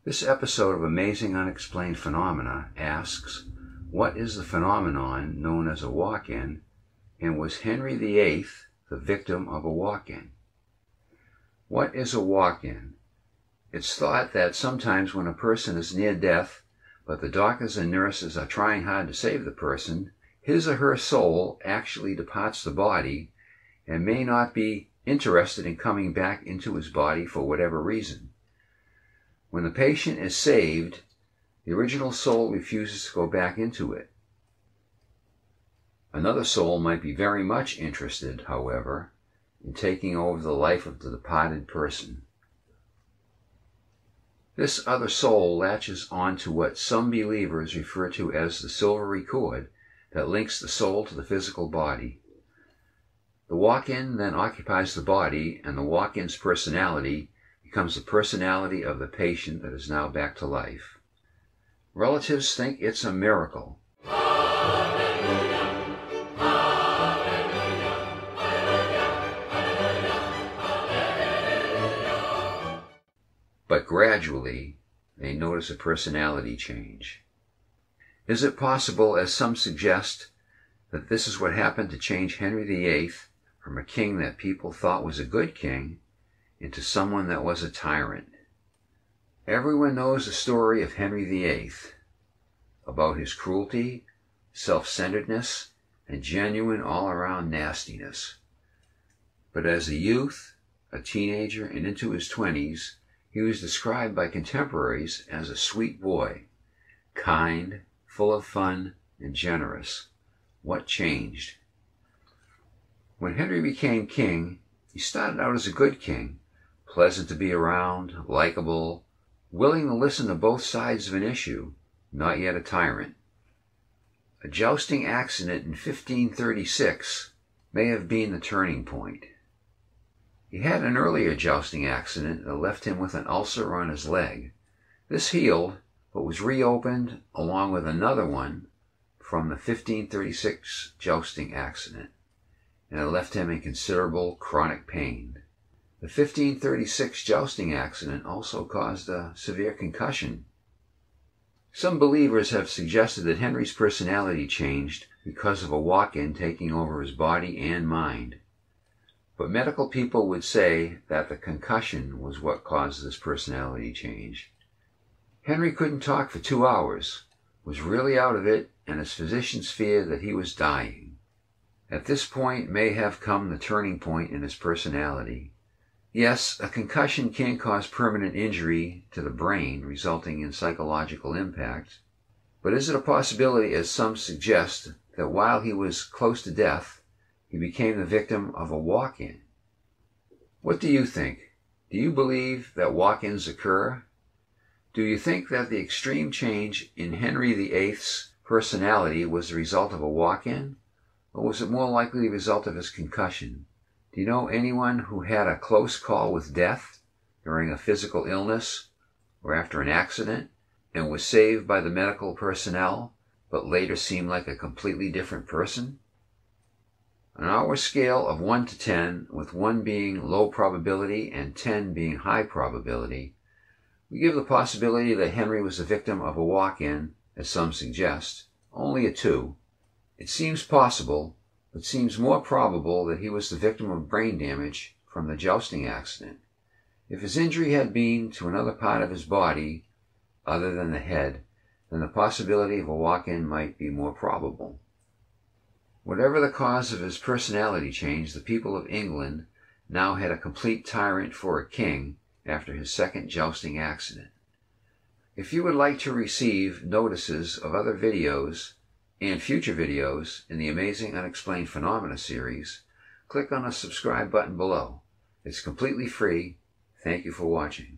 This episode of Amazing Unexplained Phenomena asks, what is the phenomenon known as a walk-in, and was Henry VIII the victim of a walk-in? What is a walk-in? It's thought that sometimes when a person is near death, but the doctors and nurses are trying hard to save the person, his or her soul actually departs the body and may not be interested in coming back into his body for whatever reason. When the patient is saved, the original soul refuses to go back into it. Another soul might be very much interested, however, in taking over the life of the departed person. This other soul latches on to what some believers refer to as the silvery cord that links the soul to the physical body. The walk-in then occupies the body, and the walk-in's personality becomes the personality of the patient that is now back to life. Relatives think it's a miracle. Hallelujah, hallelujah, hallelujah. But gradually, they notice a personality change. Is it possible, as some suggest, that this is what happened to change Henry VIII from a king that people thought was a good king into someone that was a tyrant? Everyone knows the story of Henry VIII, about his cruelty, self-centeredness, and genuine all-around nastiness. But as a youth, a teenager, and into his 20s, he was described by contemporaries as a sweet boy, kind, full of fun, and generous. What changed? When Henry became king, he started out as a good king, pleasant to be around, likable, willing to listen to both sides of an issue, not yet a tyrant. A jousting accident in 1536 may have been the turning point. He had an earlier jousting accident that left him with an ulcer on his leg. This healed, but was reopened along with another one from the 1536 jousting accident, and it left him in considerable chronic pain. The 1536 jousting accident also caused a severe concussion. Some believers have suggested that Henry's personality changed because of a walk-in taking over his body and mind. But medical people would say that the concussion was what caused this personality change. Henry couldn't talk for 2 hours, was really out of it, and his physicians feared that he was dying. At this point may have come the turning point in his personality. Yes, a concussion can cause permanent injury to the brain, resulting in psychological impact. But is it a possibility, as some suggest, that while he was close to death, he became the victim of a walk-in? What do you think? Do you believe that walk-ins occur? Do you think that the extreme change in Henry VIII's personality was the result of a walk-in? Or was it more likely the result of his concussion? Do you know anyone who had a close call with death during a physical illness or after an accident and was saved by the medical personnel, but later seemed like a completely different person? On our scale of 1 to 10, with 1 being low probability and 10 being high probability, we give the possibility that Henry was the victim of a walk-in, as some suggest, only a 2. It seems possible, but seems more probable that he was the victim of brain damage from the jousting accident. If his injury had been to another part of his body, other than the head, then the possibility of a walk-in might be more probable. Whatever the cause of his personality change, the people of England now had a complete tyrant for a king after his second jousting accident. If you would like to receive notices of other videos and future videos in the Amazing Unexplained Phenomena series, click on the subscribe button below. It's completely free. Thank you for watching.